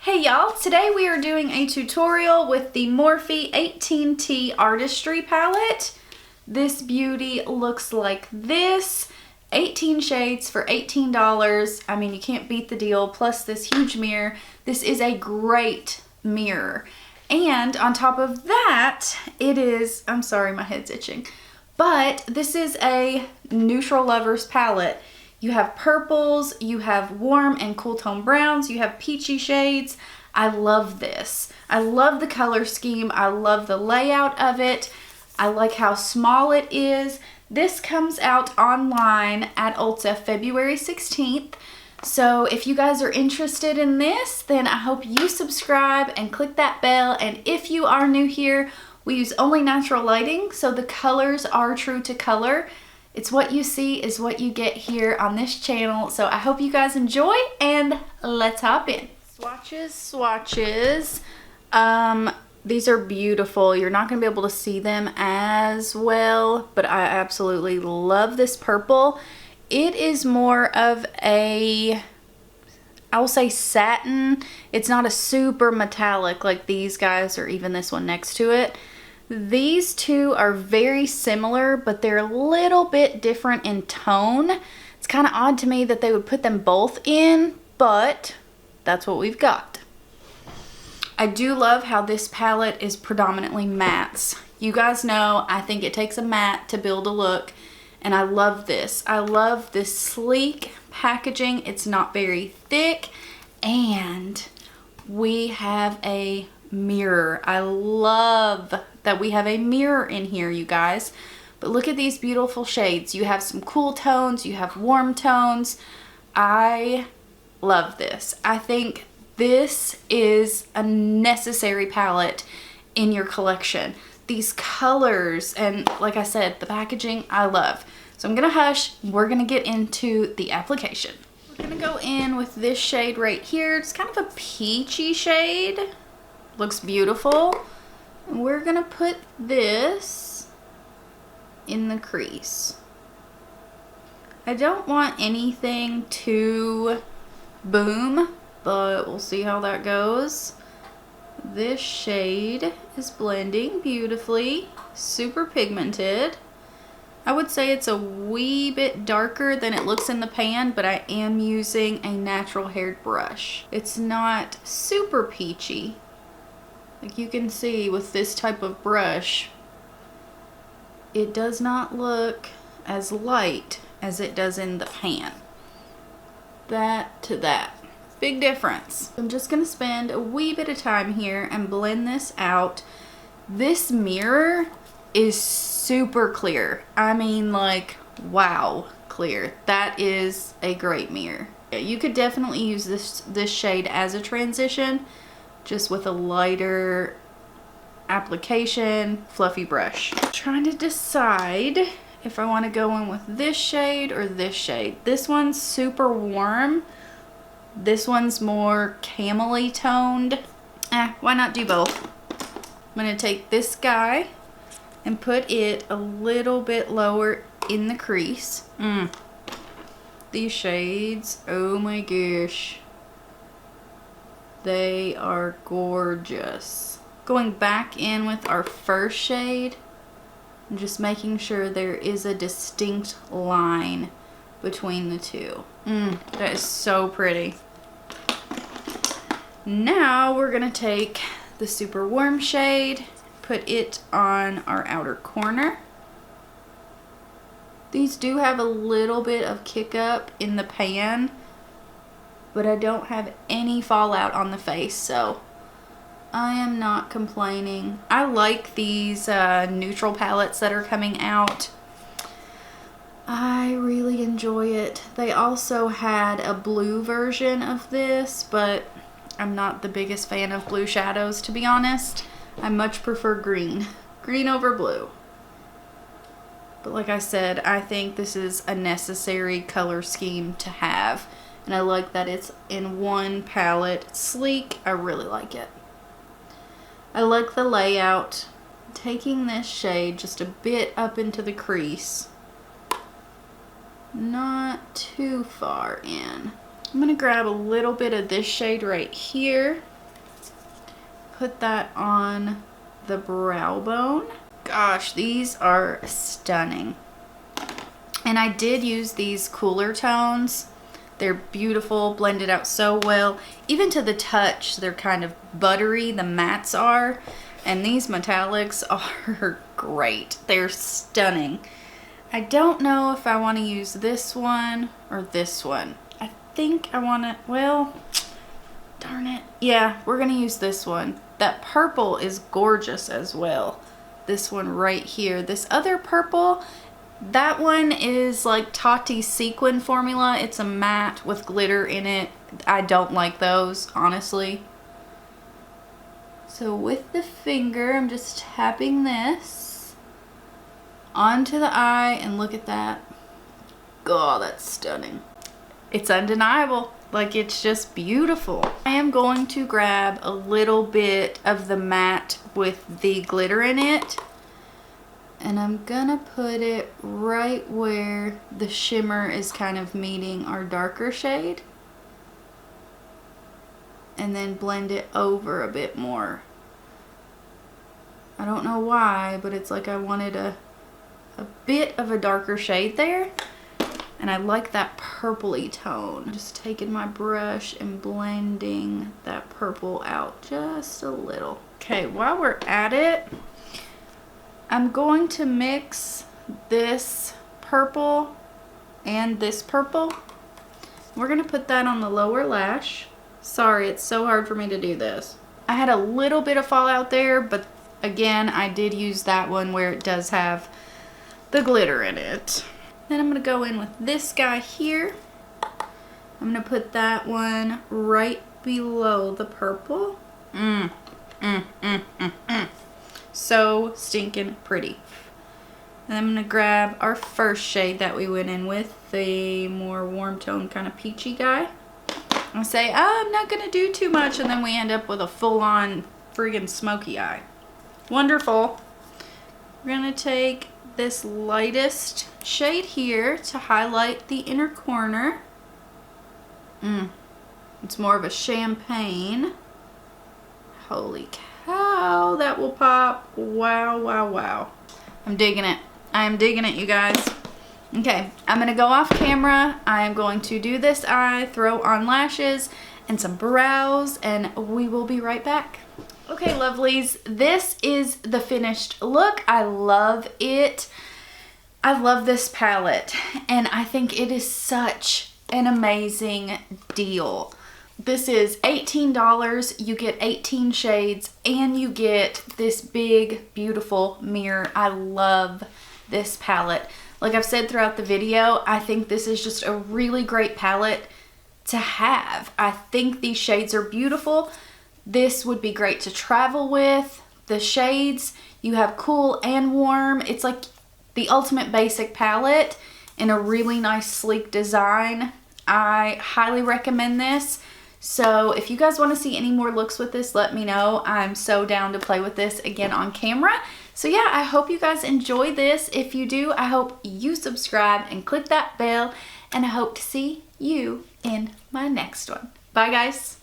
Hey y'all, today we are doing a tutorial with the Morphe 18T Artistry palette. This beauty looks like this. 18 shades for $18. I mean, you can't beat the deal. Plus this huge mirror. This is a great mirror. And on top of that, it is, I'm sorry, my head's itching, but this is a neutral lovers palette. You have purples, you have warm and cool tone browns, you have peachy shades. I love this. I love the color scheme. I love the layout of it. I like how small it is. This comes out online at Ulta February 16th. So if you guys are interested in this, then I hope you subscribe and click that bell. And if you are new here, we use only natural lighting, so the colors are true to color. It's what you see is what you get here on this channel. So I hope you guys enjoy, and let's hop in. Swatches. These are beautiful. You're not going to be able to see them as well, but I absolutely love this purple. It is more of a, I will say satin. It's not a super metallic like these guys or even this one next to it. These two are very similar, but they're a little bit different in tone. It's kind of odd to me that they would put them both in, but that's what we've got. I do love how this palette is predominantly mattes. You guys know I think it takes a matte to build a look, and I love this. I love this sleek packaging. It's not very thick, and we have a mirror. I love that we have a mirror in here, you guys. But look at these beautiful shades. You have some cool tones, you have warm tones. I love this. I think this is a necessary palette in your collection. These colors and, like I said, the packaging, I love. So I'm gonna hush. We're gonna get into the application. We're gonna go in with this shade right here. It's kind of a peachy shade. Looks beautiful. And we're gonna put this in the crease. I don't want anything too boom, but we'll see how that goes. This shade is blending beautifully, super pigmented. I would say it's a wee bit darker than it looks in the pan, but I am using a natural haired brush. It's not super peachy. Like you can see with this type of brush, it does not look as light as it does in the pan. That to that. Big difference. I'm just gonna spend a wee bit of time here and blend this out. This mirror is super clear. I mean, like, wow, clear. That is a great mirror. You could definitely use this shade as a transition, just with a lighter application, fluffy brush. Trying to decide if I want to go in with this shade or this shade. This one's super warm. This one's more camel-y toned. Why not do both? I'm going to take this guy and put it a little bit lower in the crease. These shades, oh my gosh. They are gorgeous. Going back in with our first shade and just making sure there is a distinct line between the two. That is so pretty. Now we're gonna take the super warm shade, put it on our outer corner. These do have a little bit of kick up in the pan, but I don't have any fallout on the face, so I am not complaining. I like these neutral palettes that are coming out. I really enjoy it. They also had a blue version of this, but I'm not the biggest fan of blue shadows, to be honest. I much prefer green. Green over blue. But like I said, I think this is a necessary color scheme to have. And I like that it's in one palette. It's sleek. I really like it. I like the layout. Taking this shade just a bit up into the crease. Not too far in. I'm going to grab a little bit of this shade right here put that on the brow bone. Gosh, these are stunning. And I did use these cooler tones. They're beautiful, blended out so well. Even to the touch, they're kind of buttery, the mattes are. And these metallics are great. They're stunning. I don't know if I want to use this one or this one. I think I want to, well, darn it. Yeah, we're going to use this one. That purple is gorgeous as well. This one right here. This other purple, that one is like Tati's sequin formula. It's a matte with glitter in it. I don't like those, honestly. So with the finger, I'm just tapping this onto the eye, and look at that. God, that's stunning. It's undeniable. Like, it's just beautiful. I am going to grab a little bit of the matte with the glitter in it, and I'm gonna put it right where the shimmer is kind of meeting our darker shade, and then blend it over a bit more. I don't know why, but it's like I wanted a bit of a darker shade there, and I like that purpley tone. Just taking my brush and blending that purple out just a little. Okay, while we're at it, I'm going to mix this purple and this purple. We're gonna put that on the lower lash. Sorry, it's so hard for me to do this. I had a little bit of fallout there, but again, I did use that one where it does have the glitter in it. Then I'm gonna go in with this guy here. I'm gonna put that one right below the purple. So stinking pretty. And I'm gonna grab our first shade that we went in with, the more warm tone kind of peachy guy. I say, oh, I'm not gonna do too much, and then we end up with a full-on friggin' smoky eye. Wonderful. We're gonna take this lightest shade here to highlight the inner corner. It's more of a champagne. Holy cow, that will pop. Wow, wow, wow. I'm digging it. I am digging it, you guys. Okay, I'm gonna go off camera. I am going to do this eye, throw on lashes and some brows, and we will be right back. Okay, lovelies, this is the finished look. I love it. I love this palette, and I think it is such an amazing deal. This is $18. You get 18 shades, and you get this big, beautiful mirror. I love this palette. Like I've said throughout the video, I think this is just a really great palette to have. I think these shades are beautiful. This would be great to travel with. The shades, you have cool and warm. It's like the ultimate basic palette in a really nice sleek design. I highly recommend this. So if you guys want to see any more looks with this, let me know. I'm so down to play with this again on camera. So yeah, I hope you guys enjoy this. If you do, I hope you subscribe and click that bell, and I hope to see you in my next one. Bye guys.